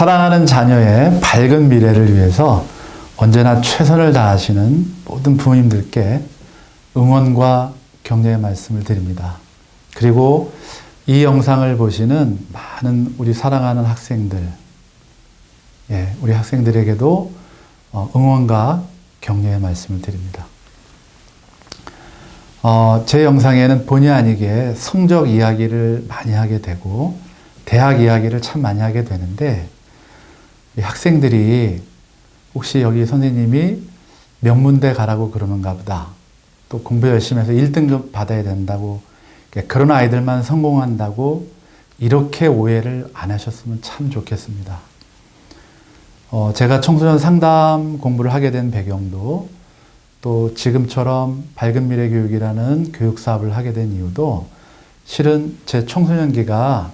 사랑하는 자녀의 밝은 미래를 위해서 언제나 최선을 다하시는 모든 부모님들께 응원과 격려의 말씀을 드립니다. 그리고 이 영상을 보시는 많은 우리 사랑하는 학생들, 우리 학생들에게도 응원과 격려의 말씀을 드립니다. 제 영상에는 본의 아니게 성적 이야기를 많이 하게 되고 대학 이야기를 참 많이 하게 되는데, 이 학생들이 혹시 여기 선생님이 명문대 가라고 그러는가 보다, 또 공부 열심히 해서 1등급 받아야 된다고, 그런 아이들만 성공한다고 이렇게 오해를 안 하셨으면 참 좋겠습니다. 제가 청소년 상담 공부를 하게 된 배경도, 또 지금처럼 밝은 미래 교육이라는 교육 사업을 하게 된 이유도 실은 제 청소년기가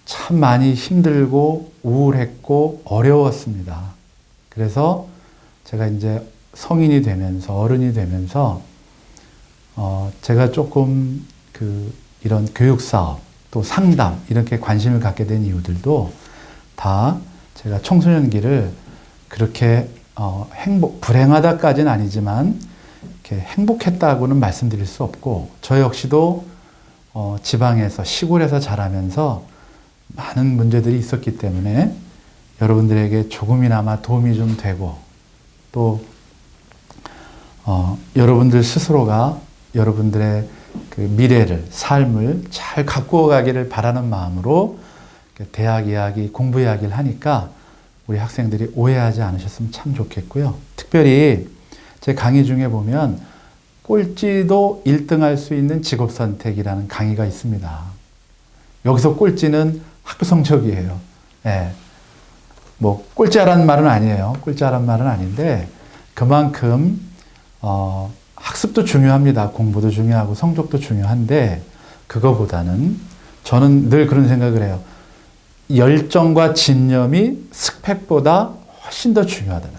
참 많이 힘들고 우울했고 어려웠습니다. 그래서 제가 이제 성인이 되면서, 어른이 되면서 제가 조금 이런 교육 사업, 또 상담, 이렇게 관심을 갖게 된 이유들도 다 제가 청소년기를 그렇게 불행하다까지는 아니지만 이렇게 행복했다고는 말씀드릴 수 없고, 저 역시도 지방에서, 시골에서 자라면서 많은 문제들이 있었기 때문에 여러분들에게 조금이나마 도움이 좀 되고, 또 여러분들 스스로가 여러분들의 그 미래를, 삶을 잘 가꾸어 가기를 바라는 마음으로 대학 이야기, 공부 이야기를 하니까 우리 학생들이 오해하지 않으셨으면 참 좋겠고요. 특별히 제 강의 중에 보면 꼴찌도 1등할 수 있는 직업 선택이라는 강의가 있습니다. 여기서 꼴찌는 학교 성적이에요. 뭐 꼴찌하라는 말은 아니에요. 꼴찌하라는 말은 아닌데, 그만큼 학습도 중요합니다. 공부도 중요하고 성적도 중요한데, 그거보다는 저는 늘 그런 생각을 해요. 열정과 진념이 스펙보다 훨씬 더 중요하다는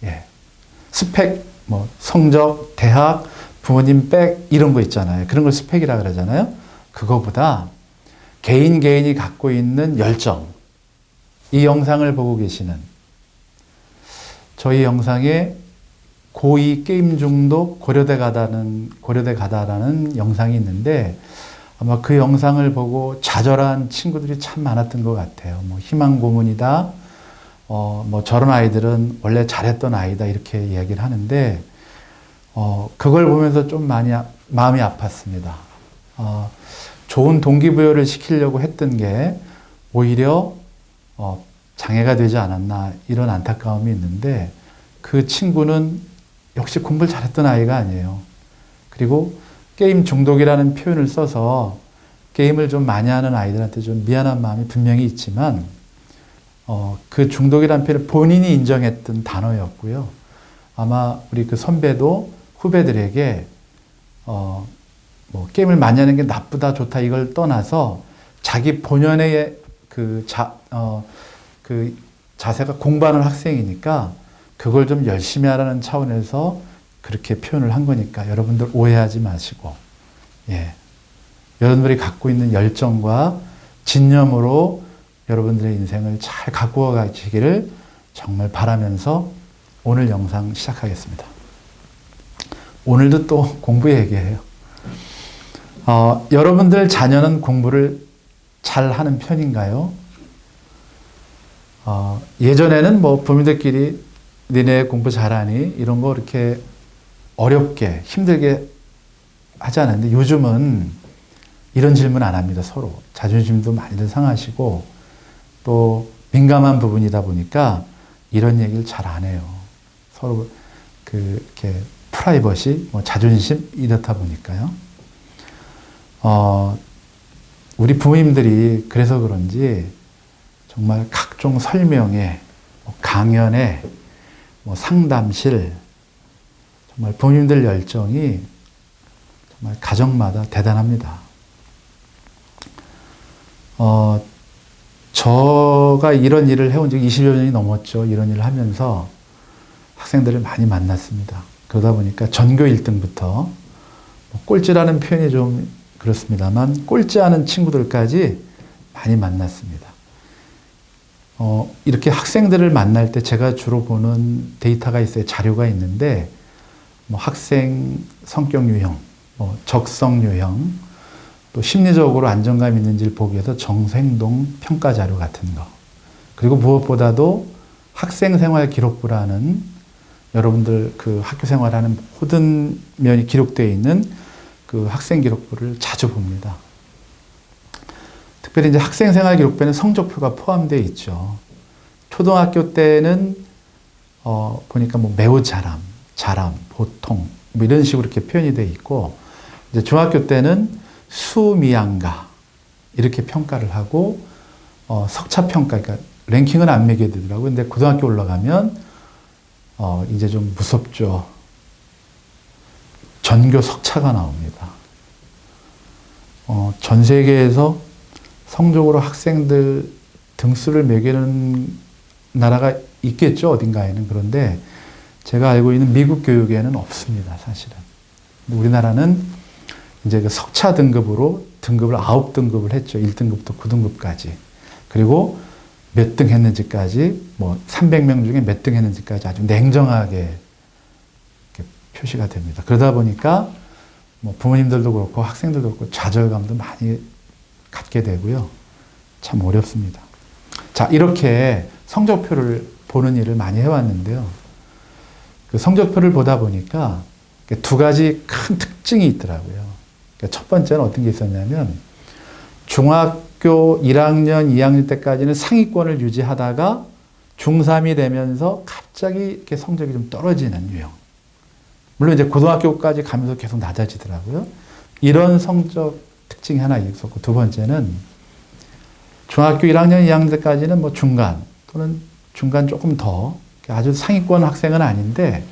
거예요. 스펙, 뭐 성적, 대학, 부모님 백, 이런 거 있잖아요. 그런 걸 스펙이라 그러잖아요. 그거보다 개인이 갖고 있는 열정, 이 영상을 보고 계시는, 저희 영상에 고2 게임 중독 고려대 가다라는 영상이 있는데, 아마 그 영상을 보고 좌절한 친구들이 참 많았던 것 같아요. 뭐 희망 고문이다, 뭐 저런 아이들은 원래 잘했던 아이다, 이렇게 이야기를 하는데, 그걸 보면서 좀 많이 마음이 아팠습니다. 좋은 동기부여를 시키려고 했던 게 오히려 장애가 되지 않았나, 이런 안타까움이 있는데, 그 친구는 역시 공부를 잘했던 아이가 아니에요. 그리고 게임 중독이라는 표현을 써서 게임을 좀 많이 하는 아이들한테 좀 미안한 마음이 분명히 있지만, 그 중독이라는 표현을 본인이 인정했던 단어였고요. 아마 우리 그 선배도 후배들에게 뭐 게임을 많이 하는 게 나쁘다, 좋다, 이걸 떠나서 자기 본연의 그 자세가 공부하는 학생이니까 그걸 좀 열심히 하라는 차원에서 그렇게 표현을 한 거니까 여러분들 오해하지 마시고, 여러분들이 갖고 있는 열정과 진념으로 여러분들의 인생을 잘 가꾸어 가시기를 정말 바라면서 오늘 영상 시작하겠습니다. 오늘도 또 공부 얘기해요. 여러분들 자녀는 공부를 잘 하는 편인가요? 예전에는 뭐 부모님들끼리 니네 공부 잘하니? 이런 거 이렇게 어렵게, 힘들게 하지 않았는데, 요즘은 이런 질문 안 합니다, 서로. 자존심도 많이들 상하시고, 또 민감한 부분이다 보니까 이런 얘기를 잘 안 해요. 서로 이렇게 프라이버시, 뭐 자존심, 이렇다 보니까요. 우리 부모님들이 그래서 그런지 정말 각종 설명회, 강연회, 상담실, 정말 부모님들 열정이 정말 가정마다 대단합니다. 제가 이런 일을 해온 지 20여 년이 넘었죠. 이런 일을 하면서 학생들을 많이 만났습니다. 그러다 보니까 전교 1등부터 꼴찌라는 표현이 좀 그렇습니다만 꼴찌하는 친구들까지 많이 만났습니다. 이렇게 학생들을 만날 때 제가 주로 보는 데이터가 있어요. 자료가 있는데, 뭐 학생 성격 유형, 뭐 적성 유형, 또 심리적으로 안정감 있는지를 보기 위해서 정서행동 평가 자료 같은 거. 그리고 무엇보다도 학생 생활 기록부라는 여러분들 그 학교 생활하는 모든 면이 기록되어 있는 그 학생 기록부를 자주 봅니다. 특별히 이제 학생 생활 기록부에는 성적표가 포함되어 있죠. 초등학교 때는 보니까 뭐 매우 잘함, 보통 뭐 이런 식으로 이렇게 표현이 되어 있고, 이제 중학교 때는 수미양가 이렇게 평가를 하고 석차 평가, 그러니까 랭킹은 안 매게 되더라고요. 근데 고등학교 올라가면 이제 좀 무섭죠. 전교 석차가 나옵니다. 전 세계에서 성적으로 학생들 등수를 매기는 나라가 있겠죠, 어딘가에는. 그런데 제가 알고 있는 미국 교육에는 없습니다, 사실은. 우리나라는 이제 그 석차 등급으로 등급을 9등급을 했죠. 1등급부터 9등급까지. 그리고 몇 등 했는지까지, 뭐 300명 중에 몇 등 했는지까지 아주 냉정하게 표시가 됩니다. 그러다 보니까 뭐 부모님들도 그렇고 학생들도 그렇고 좌절감도 많이 갖게 되고요. 참 어렵습니다. 자, 이렇게 성적표를 보는 일을 많이 해왔는데요. 그 성적표를 보다 보니까 두 가지 큰 특징이 있더라고요. 첫 번째는 어떤 게 있었냐면, 중학교 1학년, 2학년 때까지는 상위권을 유지하다가 중3이 되면서 갑자기 이렇게 성적이 좀 떨어지는 유형. 물론 이제 고등학교까지 가면서 계속 낮아지더라고요. 이런 성적 특징이 하나 있었고, 두 번째는 중학교 1학년, 2학년 때까지는 뭐 중간 또는 중간 조금 더 아주 상위권 학생은 아닌데,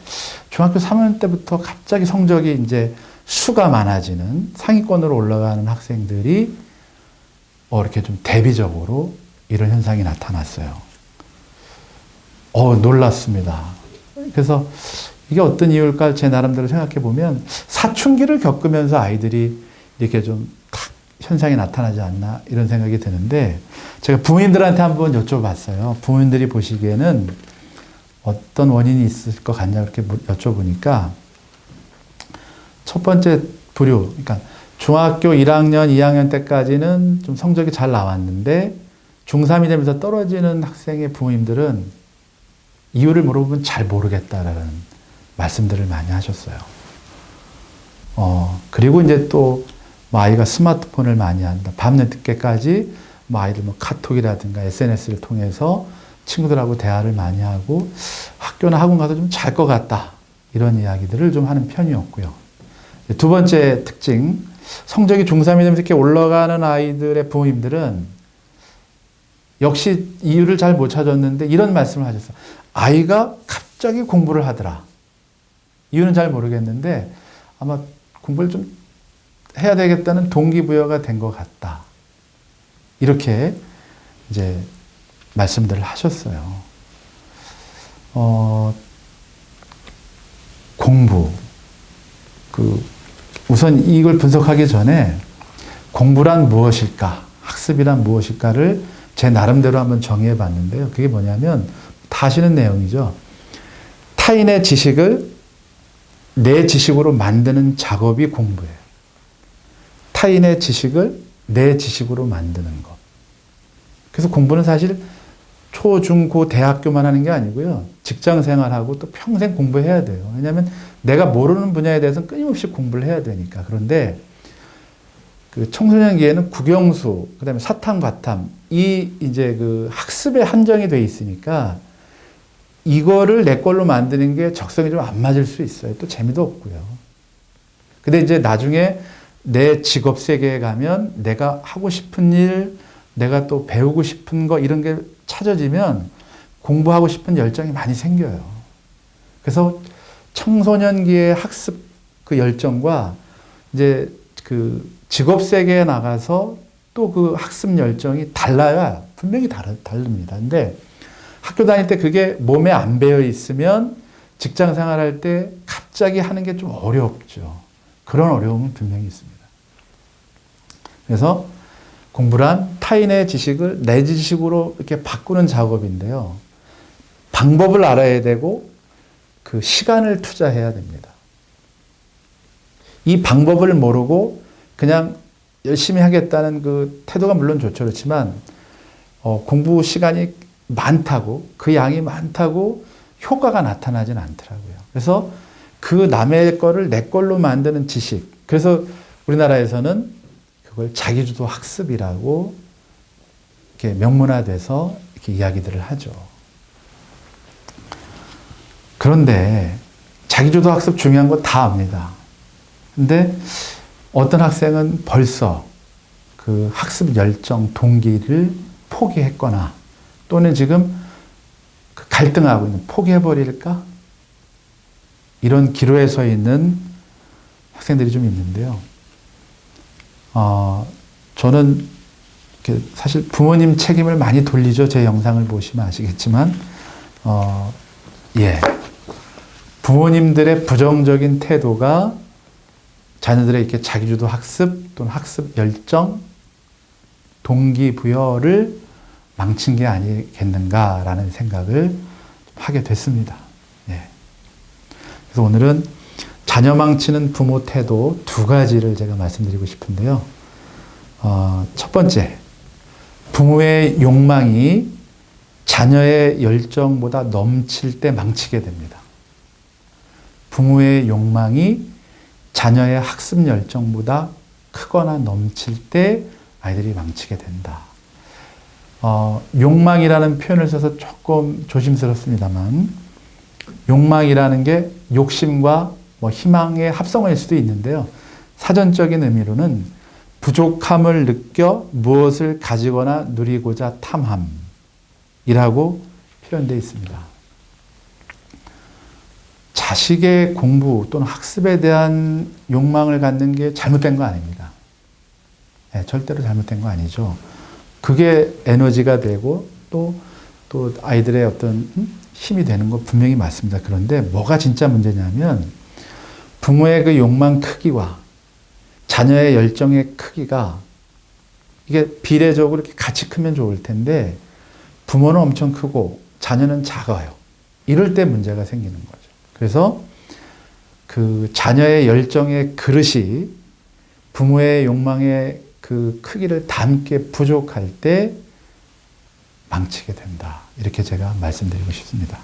중학교 3학년 때부터 갑자기 성적이 이제 수가 많아지는 상위권으로 올라가는 학생들이 이렇게 좀 대비적으로 이런 현상이 나타났어요. 놀랐습니다. 그래서 이게 어떤 이유일까 제 나름대로 생각해 보면, 사춘기를 겪으면서 아이들이 이렇게 좀 현상이 나타나지 않나 이런 생각이 드는데, 제가 부모님들한테 한번 여쭤봤어요. 부모님들이 보시기에는 어떤 원인이 있을 것 같냐 이렇게 여쭤보니까, 첫 번째 부류, 그러니까 중학교 1학년, 2학년 때까지는 좀 성적이 잘 나왔는데 중3이 되면서 떨어지는 학생의 부모님들은 이유를 물어보면 잘 모르겠다라는 말씀들을 많이 하셨어요. 그리고 이제 또 뭐 아이가 스마트폰을 많이 한다. 밤늦게까지 뭐 아이들 뭐 카톡이라든가 SNS를 통해서 친구들하고 대화를 많이 하고 학교나 학원 가서 좀 잘 것 같다. 이런 이야기들을 좀 하는 편이었고요. 두 번째 특징, 성적이 중3이 되면서 이렇게 올라가는 아이들의 부모님들은 역시 이유를 잘 못 찾았는데 이런 말씀을 하셨어요. 아이가 갑자기 공부를 하더라. 이유는 잘 모르겠는데 아마 공부를 좀 해야 되겠다는 동기부여가 된 것 같다. 이렇게 이제 말씀들을 하셨어요. 공부. 우선 이걸 분석하기 전에 공부란 무엇일까? 학습이란 무엇일까를 제 나름대로 한번 정의해 봤는데요. 그게 뭐냐면, 다 아시는 내용이죠. 타인의 지식을 내 지식으로 만드는 작업이 공부예요. 타인의 지식을 내 지식으로 만드는 것. 그래서 공부는 사실 초, 중, 고, 대학교만 하는 게 아니고요. 직장 생활하고 또 평생 공부해야 돼요. 왜냐하면 내가 모르는 분야에 대해서는 끊임없이 공부를 해야 되니까. 그런데 그 청소년기에는 국영수, 그 다음에 사탐, 과탐, 이제 그 학습에 한정이 돼 있으니까 이거를 내 걸로 만드는 게 적성이 좀 안 맞을 수 있어요. 또 재미도 없고요. 근데 이제 나중에 내 직업 세계에 가면 내가 하고 싶은 일, 내가 또 배우고 싶은 거 이런 게 찾아지면 공부하고 싶은 열정이 많이 생겨요. 그래서 청소년기의 학습 그 열정과 이제 그 직업 세계에 나가서 또 그 학습 열정이 달라야 분명히 다릅니다. 근데 학교 다닐 때 그게 몸에 안 배어 있으면 직장 생활할 때 갑자기 하는 게 좀 어렵죠. 그런 어려움은 분명히 있습니다. 그래서 공부란 타인의 지식을 내 지식으로 이렇게 바꾸는 작업인데요. 방법을 알아야 되고 그 시간을 투자해야 됩니다. 이 방법을 모르고 그냥 열심히 하겠다는 그 태도가 물론 좋죠. 그렇지만 공부 시간이 많다고, 그 양이 많다고 효과가 나타나진 않더라고요. 그래서 그 남의 거를 내 걸로 만드는 지식. 그래서 우리나라에서는 그걸 자기주도 학습이라고 이렇게 명문화돼서 이렇게 이야기들을 하죠. 그런데 자기주도 학습 중요한 거 다 압니다. 근데 어떤 학생은 벌써 그 학습 열정, 동기를 포기했거나 또는 지금 갈등하고 있는, 포기해버릴까? 이런 기로에 서 있는 학생들이 좀 있는데요. 저는 사실 부모님 책임을 많이 돌리죠. 제 영상을 보시면 아시겠지만, 부모님들의 부정적인 태도가 자녀들의 이렇게 자기주도 학습 또는 학습 열정, 동기부여를 망친 게 아니겠는가라는 생각을 하게 됐습니다. 그래서 오늘은 자녀 망치는 부모 태도 두 가지를 제가 말씀드리고 싶은데요. 첫 번째, 부모의 욕망이 자녀의 열정보다 넘칠 때 망치게 됩니다. 부모의 욕망이 자녀의 학습 열정보다 크거나 넘칠 때 아이들이 망치게 된다. 욕망이라는 표현을 써서 조금 조심스럽습니다만, 욕망이라는 게 욕심과 희망의 합성어일 수도 있는데요. 사전적인 의미로는 부족함을 느껴 무엇을 가지거나 누리고자 탐함이라고 표현되어 있습니다. 자식의 공부 또는 학습에 대한 욕망을 갖는 게 잘못된 거 아닙니다. 절대로 잘못된 거 아니죠. 그게 에너지가 되고 또 아이들의 어떤 힘이 되는 거 분명히 맞습니다. 그런데 뭐가 진짜 문제냐면 부모의 그 욕망 크기와 자녀의 열정의 크기가 이게 비례적으로 이렇게 같이 크면 좋을 텐데 부모는 엄청 크고 자녀는 작아요. 이럴 때 문제가 생기는 거죠. 그래서 그 자녀의 열정의 그릇이 부모의 욕망의 그 크기를 담게 부족할 때 망치게 된다. 이렇게 제가 말씀드리고 싶습니다.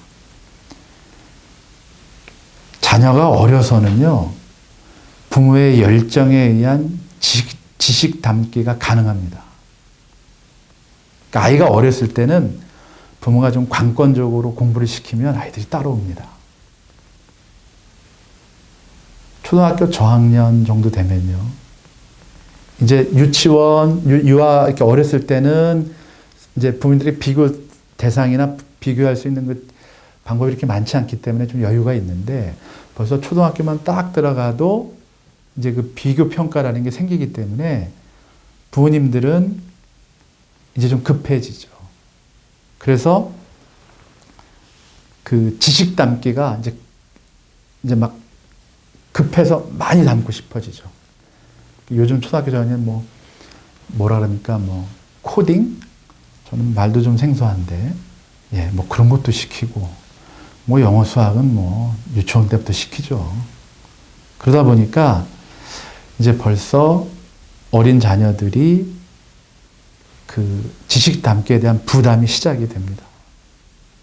자녀가 어려서는요, 부모의 열정에 의한 지식 담기가 가능합니다. 그러니까 아이가 어렸을 때는 부모가 좀 관건적으로 공부를 시키면 아이들이 따라옵니다. 초등학교 저학년 정도 되면요, 이제 유치원, 유아 이렇게 어렸을 때는 이제 부모님들이 비교 대상이나 비교할 수 있는 그 방법이 이렇게 많지 않기 때문에 좀 여유가 있는데 벌써 초등학교만 딱 들어가도 이제 그 비교 평가라는 게 생기기 때문에 부모님들은 이제 좀 급해지죠. 그래서 그 지식 담기가 이제 막 급해서 많이 담고 싶어지죠. 요즘 초등학교 저학년 뭐라 그럽니까? 코딩? 저는 말도 좀 생소한데, 그런 것도 시키고, 영어 수학은 유치원 때부터 시키죠. 그러다 보니까 이제 벌써 어린 자녀들이 그 지식 담기에 대한 부담이 시작이 됩니다.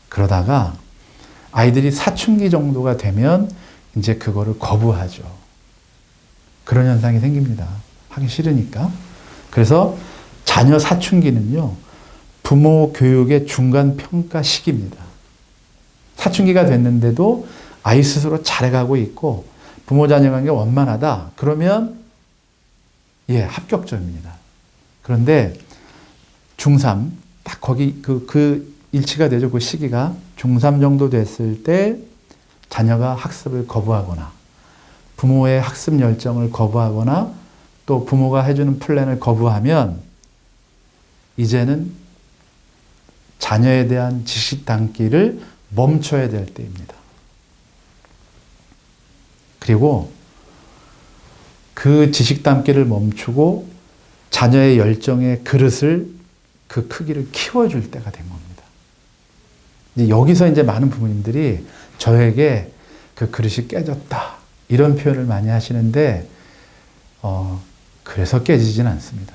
그러다가 아이들이 사춘기 정도가 되면 이제 그거를 거부하죠. 그런 현상이 생깁니다. 하기 싫으니까. 그래서 자녀 사춘기는요, 부모 교육의 중간 평가 시기입니다. 사춘기가 됐는데도 아이 스스로 잘해가고 있고 부모 자녀 관계가 원만하다. 그러면 합격점입니다. 그런데 중3, 딱 거기 그 일치가 되죠. 그 시기가 중3 정도 됐을 때 자녀가 학습을 거부하거나 부모의 학습 열정을 거부하거나 또 부모가 해주는 플랜을 거부하면 이제는 자녀에 대한 지식 담기를 멈춰야 될 때입니다. 그리고 그 지식 담기를 멈추고 자녀의 열정의 그릇을 그 크기를 키워줄 때가 된 겁니다. 이제 여기서 이제 많은 부모님들이 저에게 그 그릇이 깨졌다 이런 표현을 많이 하시는데 그래서 깨지진 않습니다.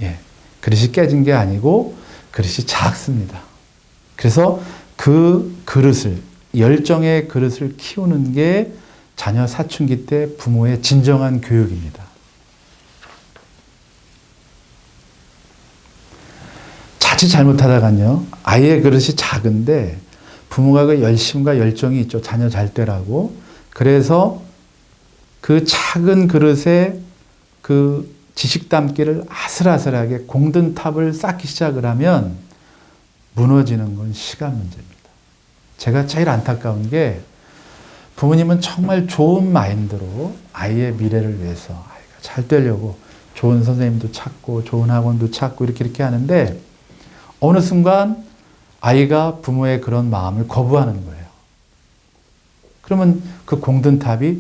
예, 그릇이 깨진 게 아니고 그릇이 작습니다. 그래서 그 그릇을 열정의 그릇을 키우는 게 자녀 사춘기 때 부모의 진정한 교육입니다. 자칫 잘못하다간요, 아이의 그릇이 작은데 부모가 그 열심과 열정이 있죠. 자녀 잘 되라고. 그래서 그 작은 그릇에 그 지식 담기를 아슬아슬하게 공든 탑을 쌓기 시작을 하면 무너지는 건 시간 문제입니다. 제가 제일 안타까운 게 부모님은 정말 좋은 마인드로 아이의 미래를 위해서 아이가 잘 되려고 좋은 선생님도 찾고 좋은 학원도 찾고 이렇게 하는데 어느 순간 아이가 부모의 그런 마음을 거부하는 거예요. 그러면 그 공든 탑이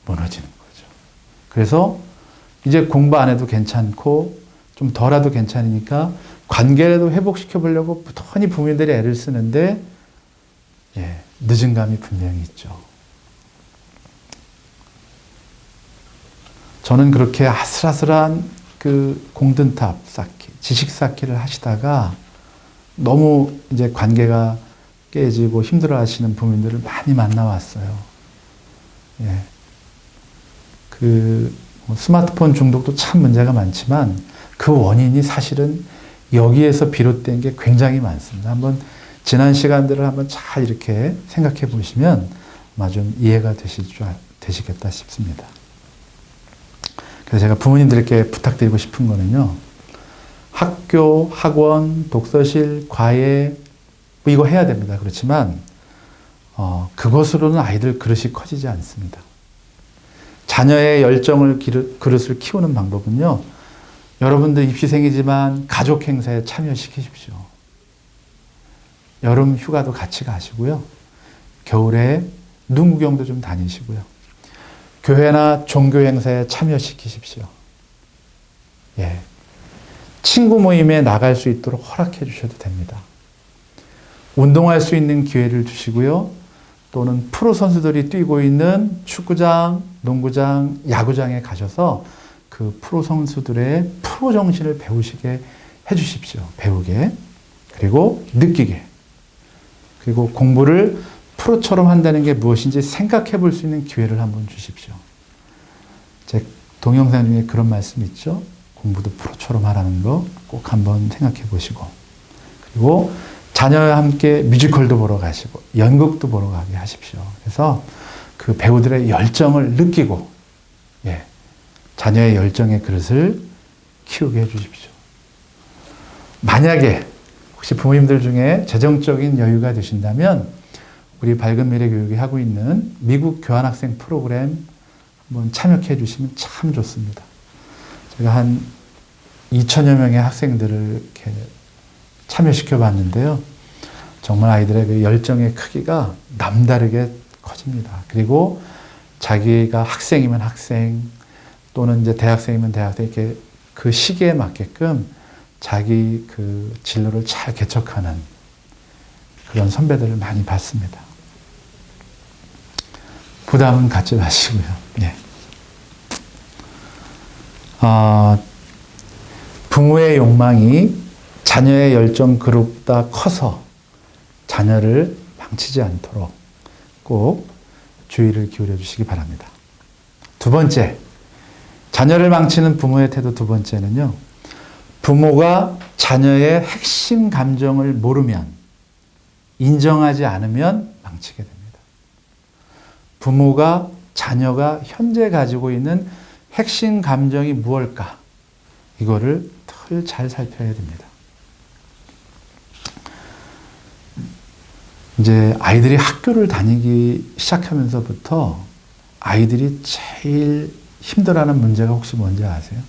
무너지는 거죠. 그래서 이제 공부 안 해도 괜찮고 좀 덜해도 괜찮으니까 관계라도 회복시켜 보려고 부단히 부모님들이 애를 쓰는데 늦은 감이 분명히 있죠. 저는 그렇게 아슬아슬한 그 공든탑 쌓기, 지식 쌓기를 하시다가 너무 이제 관계가 깨지고 힘들어 하시는 부모님들을 많이 만나왔어요. 예. 스마트폰 중독도 참 문제가 많지만 그 원인이 사실은 여기에서 비롯된 게 굉장히 많습니다. 한번 지난 시간들을 한번 잘 이렇게 생각해 보시면 아마 좀 이해가 되시겠다 싶습니다. 그래서 제가 부모님들께 부탁드리고 싶은 거는요. 학교, 학원, 독서실, 과외 이거 해야 됩니다. 그렇지만 그것으로는 아이들 그릇이 커지지 않습니다. 자녀의 열정을 그릇을 키우는 방법은요. 여러분들 입시생이지만 가족 행사에 참여시키십시오. 여름 휴가도 같이 가시고요. 겨울에 눈 구경도 좀 다니시고요. 교회나 종교 행사에 참여시키십시오. 예. 친구 모임에 나갈 수 있도록 허락해 주셔도 됩니다. 운동할 수 있는 기회를 주시고요. 또는 프로 선수들이 뛰고 있는 축구장, 농구장, 야구장에 가셔서 그 프로 선수들의 프로 정신을 배우시게 해 주십시오. 배우게. 그리고 느끼게. 그리고 공부를 프로처럼 한다는 게 무엇인지 생각해 볼 수 있는 기회를 한번 주십시오. 제 동영상 중에 그런 말씀 있죠. 공부도 프로처럼 하라는 거 꼭 한번 생각해 보시고. 그리고 자녀와 함께 뮤지컬도 보러 가시고 연극도 보러 가게 하십시오. 그래서 그 배우들의 열정을 느끼고 자녀의 열정의 그릇을 키우게 해 주십시오. 만약에 혹시 부모님들 중에 재정적인 여유가 되신다면 우리 밝은 미래 교육이 하고 있는 미국 교환학생 프로그램 한번 참여해 주시면 참 좋습니다. 제가 한 2천여 명의 학생들을 이렇게 참여시켜 봤는데요. 정말 아이들의 그 열정의 크기가 남다르게 커집니다. 그리고 자기가 학생이면 학생 또는 이제 대학생이면 대학생 이렇게 그 시기에 맞게끔 자기 그 진로를 잘 개척하는 그런 선배들을 많이 봤습니다. 부담은 갖지 마시고요. 네. 부모의 욕망이 자녀의 열정 그릇보다 커서 자녀를 망치지 않도록 꼭 주의를 기울여 주시기 바랍니다. 두 번째, 자녀를 망치는 부모의 태도 두 번째는요. 부모가 자녀의 핵심 감정을 모르면, 인정하지 않으면 망치게 됩니다. 부모가 자녀가 현재 가지고 있는 핵심 감정이 무엇일까? 이거를 더 잘 살펴야 됩니다. 이제 아이들이 학교를 다니기 시작하면서부터 아이들이 제일 힘들어하는 문제가 혹시 뭔지 아세요?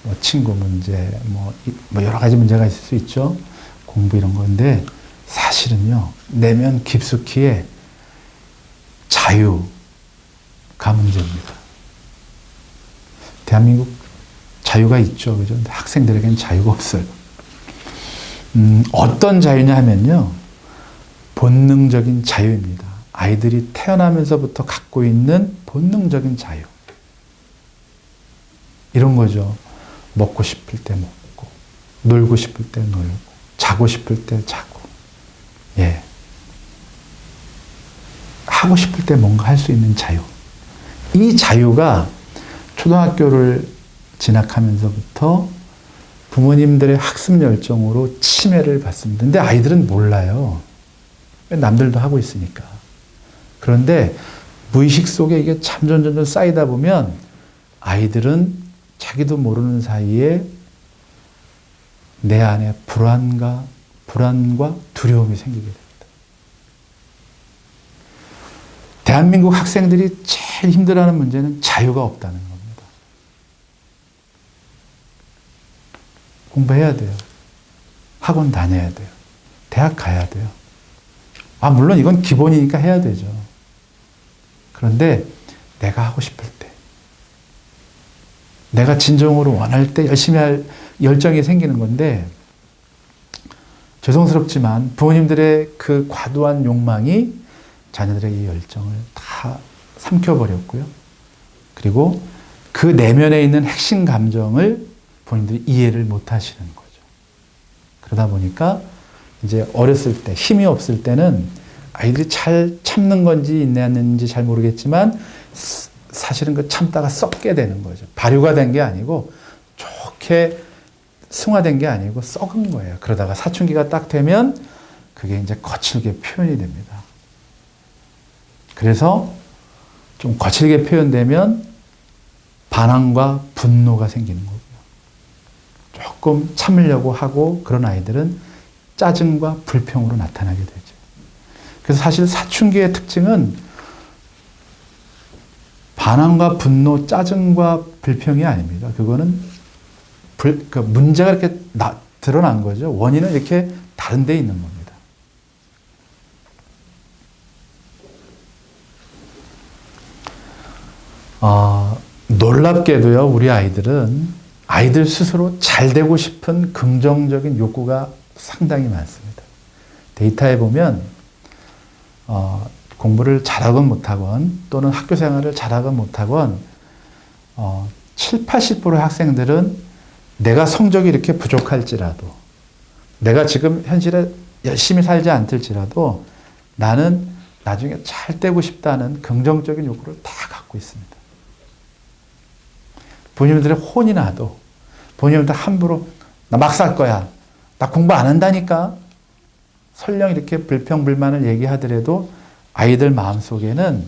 뭐 친구 문제, 뭐 여러 가지 문제가 있을 수 있죠. 공부 이런 건데 사실은요. 내면 깊숙이에 자유가 문제입니다. 대한민국 자유가 있죠. 그죠? 근데 학생들에게는 자유가 없어요. 어떤 자유냐 하면요. 본능적인 자유입니다. 아이들이 태어나면서부터 갖고 있는 본능적인 자유. 이런 거죠. 먹고 싶을 때 먹고, 놀고 싶을 때 놀고, 자고 싶을 때 자고, 예. 하고 싶을 때 뭔가 할 수 있는 자유. 이 자유가 초등학교를 진학하면서부터 부모님들의 학습 열정으로 침해를 받습니다. 근데 아이들은 몰라요. 남들도 하고 있으니까. 그런데 무의식 속에 이게 점점 쌓이다 보면 아이들은 자기도 모르는 사이에 내 안에 불안과 두려움이 생기게 됩니다. 대한민국 학생들이 제일 힘들어하는 문제는 자유가 없다는 겁니다. 공부해야 돼요. 학원 다녀야 돼요. 대학 가야 돼요. 물론 이건 기본이니까 해야 되죠. 그런데 내가 하고 싶을 때, 내가 진정으로 원할 때 열심히 할 열정이 생기는 건데, 죄송스럽지만 부모님들의 그 과도한 욕망이 자녀들의 이 열정을 다 삼켜버렸고요. 그리고 그 내면에 있는 핵심 감정을 본인들이 이해를 못 하시는 거죠. 그러다 보니까 이제 어렸을 때, 힘이 없을 때는 아이들이 잘 참는 건지 인내하는지 잘 모르겠지만 사실은 그 참다가 썩게 되는 거죠. 발효가 된 게 아니고 좋게 승화된 게 아니고 썩은 거예요. 그러다가 사춘기가 딱 되면 그게 이제 거칠게 표현이 됩니다. 그래서 좀 거칠게 표현되면 반항과 분노가 생기는 거고요. 조금 참으려고 하고 그런 아이들은 짜증과 불평으로 나타나게 되죠. 그래서 사실 사춘기의 특징은 반항과 분노, 짜증과 불평이 아닙니다. 그거는 그 문제가 이렇게 드러난 거죠. 원인은 이렇게 다른 데 있는 겁니다. 놀랍게도요, 우리 아이들 스스로 잘 되고 싶은 긍정적인 욕구가 상당히 많습니다. 데이터에 보면 공부를 잘하건 못하건 또는 학교 생활을 잘하건 못하건 7, 80%의 학생들은 내가 성적이 이렇게 부족할지라도 내가 지금 현실에 열심히 살지 않을지라도 나는 나중에 잘 되고 싶다는 긍정적인 욕구를 다 갖고 있습니다. 부모님들의 혼이 나도 부모님들 함부로 나 막 살 거야. 나 공부 안 한다니까. 설령 이렇게 불평불만을 얘기하더라도 아이들 마음속에는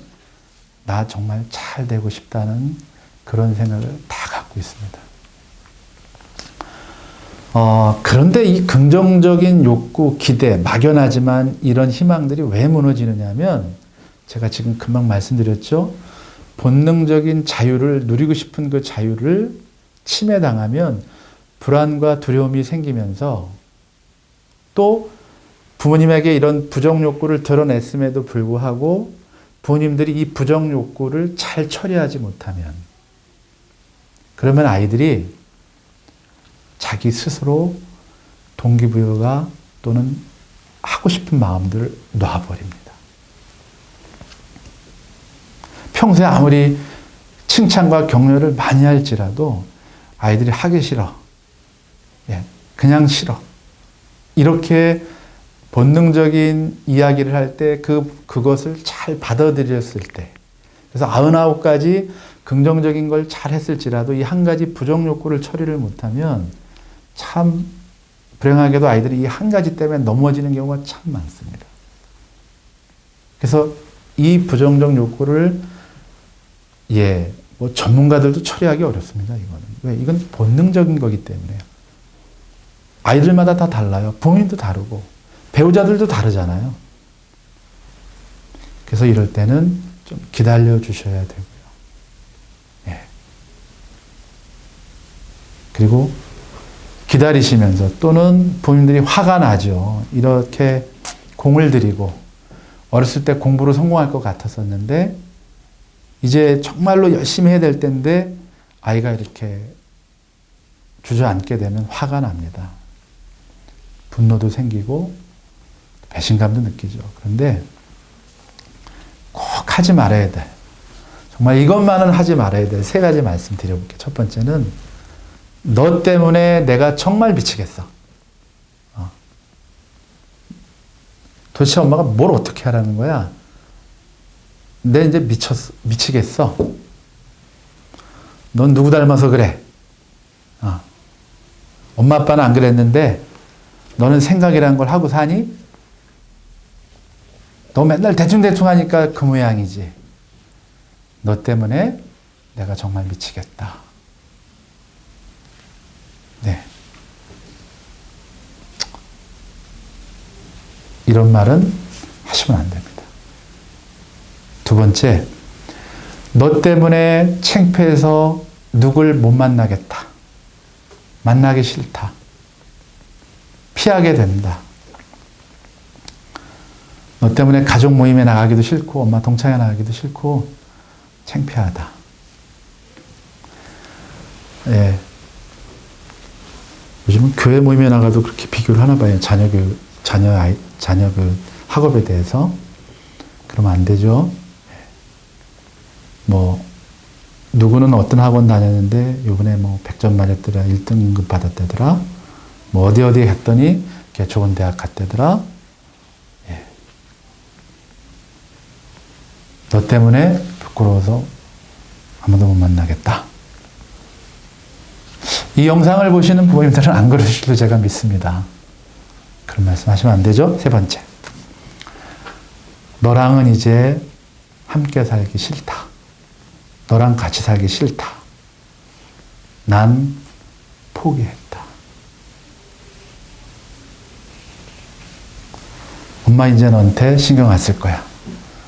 나 정말 잘 되고 싶다는 그런 생각을 다 갖고 있습니다. 그런데 이 긍정적인 욕구, 기대, 막연하지만 이런 희망들이 왜 무너지느냐 하면 제가 지금 금방 말씀드렸죠. 본능적인 자유를 누리고 싶은 그 자유를 침해당하면 불안과 두려움이 생기면서 또 부모님에게 이런 부정 욕구를 드러냈음에도 불구하고 부모님들이 이 부정 욕구를 잘 처리하지 못하면 그러면 아이들이 자기 스스로 동기부여가 또는 하고 싶은 마음들을 놔버립니다. 평소에 아무리 칭찬과 격려를 많이 할지라도 아이들이 하기 싫어. 그냥 싫어. 이렇게 본능적인 이야기를 할 때 그것을 잘 받아들였을 때 그래서 99가지 긍정적인 걸 잘 했을지라도 이 한 가지 부정 욕구를 처리를 못하면 참 불행하게도 아이들이 이 한 가지 때문에 넘어지는 경우가 참 많습니다. 그래서 이 부정적 욕구를 뭐 전문가들도 처리하기 어렵습니다. 이거는 왜? 이건 본능적인 거기 때문에요. 아이들마다 다 달라요. 부모님도 다르고 배우자들도 다르잖아요. 그래서 이럴 때는 좀 기다려 주셔야 되고요. 그리고 기다리시면서 또는 부모님들이 화가 나죠. 이렇게 공을 들이고 어렸을 때 공부로 성공할 것 같았었는데 이제 정말로 열심히 해야 될 때인데 아이가 이렇게 주저앉게 되면 화가 납니다. 분노도 생기고 배신감도 느끼죠. 그런데 꼭 하지 말아야 돼. 정말 이것만은 하지 말아야 돼. 세 가지 말씀드려볼게요. 첫 번째는 너 때문에 내가 정말 미치겠어. 도대체 엄마가 뭘 어떻게 하라는 거야? 내 이제 미치겠어. 넌 누구 닮아서 그래? 엄마 아빠는 안 그랬는데 너는 생각이라는 걸 하고 사니? 너 맨날 대충대충 하니까 그 모양이지. 너 때문에 내가 정말 미치겠다. 네. 이런 말은 하시면 안 됩니다. 두 번째, 너 때문에 창피해서 누굴 못 만나겠다. 만나기 싫다. 피하게 된다. 너 때문에 가족 모임에 나가기도 싫고 엄마 동창회 나가기도 싫고 창피하다. 예. 요즘은 교회 모임에 나가도 그렇게 비교를 하나 봐요. 자녀 그 학업에 대해서. 그러면 안 되죠. 뭐 누구는 어떤 학원 다녔는데 요번에 뭐 100점 맞았더라, 1등급 받았다더라, 뭐 어디 했더니 좋은 대학 갔다더라. 예. 너 때문에 부끄러워서 아무도 못 만나겠다. 이 영상을 보시는 부모님들은 안 그러실 줄 제가 믿습니다. 그런 말씀 하시면 안 되죠. 세 번째, 너랑은 이제 함께 살기 싫다. 너랑 같이 살기 싫다. 난 포기했다. 엄마 이제 너한테 신경 안 쓸 거야.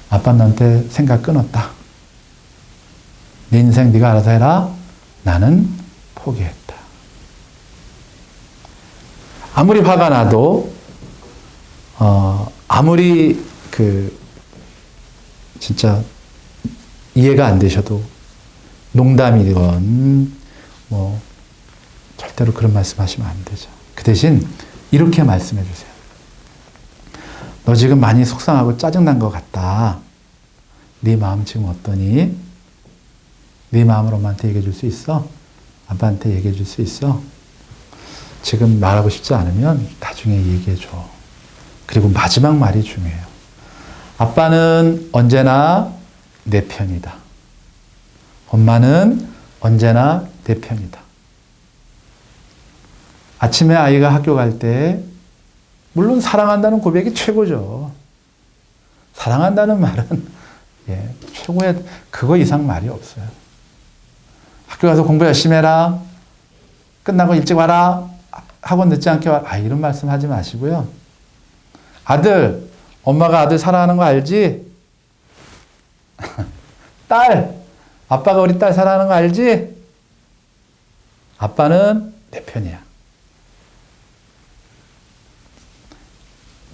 아빠 너한테 생각 끊었다. 네 인생 네가 알아서 해라. 나는 포기했다. 아무리 화가 나도 아무리 진짜 이해가 안 되셔도 농담이건 뭐 절대로 그런 말씀하시면 안 되죠. 그 대신 이렇게 말씀해 주세요. 너 지금 많이 속상하고 짜증난 것 같다. 네 마음 지금 어떠니? 네 마음을 엄마한테 얘기해 줄 수 있어? 아빠한테 얘기해 줄 수 있어? 지금 말하고 싶지 않으면 나중에 얘기해 줘. 그리고 마지막 말이 중요해요. 아빠는 언제나 내 편이다. 엄마는 언제나 내 편이다. 아침에 아이가 학교 갈 때 물론 사랑한다는 고백이 최고죠. 사랑한다는 말은 최고의 그거 이상 말이 없어요. 학교 가서 공부 열심히 해라. 끝나고 일찍 와라. 학원 늦지 않게 와라. 이런 말씀 하지 마시고요. 아들, 엄마가 아들 사랑하는 거 알지? 딸, 아빠가 우리 딸 사랑하는 거 알지? 아빠는 내 편이야.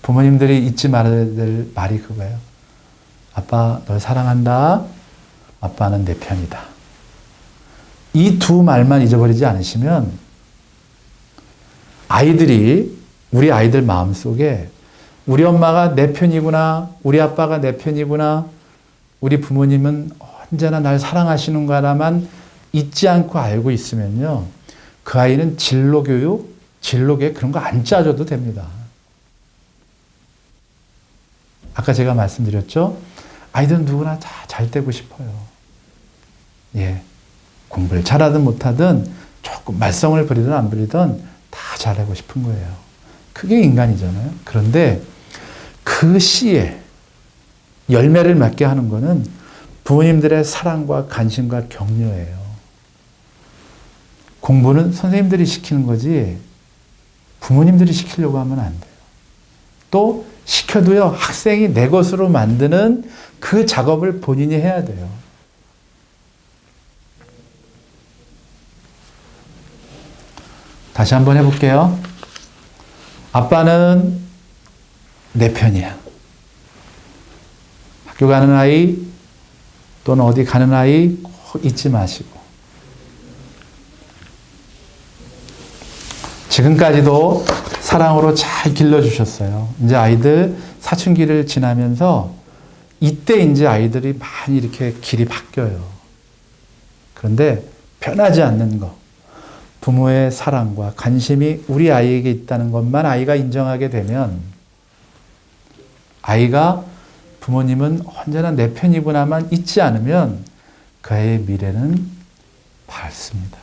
부모님들이 잊지 말아야 될 말이 그거예요. 아빠 널 사랑한다. 아빠는 내 편이다. 이 두 말만 잊어버리지 않으시면 우리 아이들 마음속에 우리 엄마가 내 편이구나, 우리 아빠가 내 편이구나, 우리 부모님은 언제나 날 사랑하시는 거라만 잊지 않고 알고 있으면요, 그 아이는 진로교육, 진로계 그런 거 안 짜줘도 됩니다. 아까 제가 말씀드렸죠? 아이들은 누구나 다 잘 되고 싶어요. 공부를 잘하든 못하든 조금 말썽을 부리든 안 부리든 다 잘하고 싶은 거예요. 그게 인간이잖아요. 그런데 그 씨에 열매를 맺게 하는 거는 부모님들의 사랑과 관심과 격려예요. 공부는 선생님들이 시키는 거지 부모님들이 시키려고 하면 안 돼요. 또 시켜도요, 학생이 내 것으로 만드는 그 작업을 본인이 해야 돼요. 다시 한번 해볼게요. 아빠는 내 편이야. 학교 가는 아이 또는 어디 가는 아이 꼭 잊지 마시고, 지금까지도 사랑으로 잘 길러주셨어요. 이제 아이들 사춘기를 지나면서 이때 이제 아이들이 많이 이렇게 길이 바뀌어요. 그런데 변하지 않는 것, 부모의 사랑과 관심이 우리 아이에게 있다는 것만 아이가 인정하게 되면 아이가 부모님은 언제나 내 편이구나만 잊지 않으면 그 아이의 미래는 밝습니다.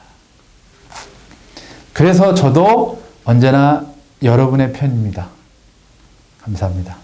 그래서 저도 언제나 여러분의 편입니다. 감사합니다.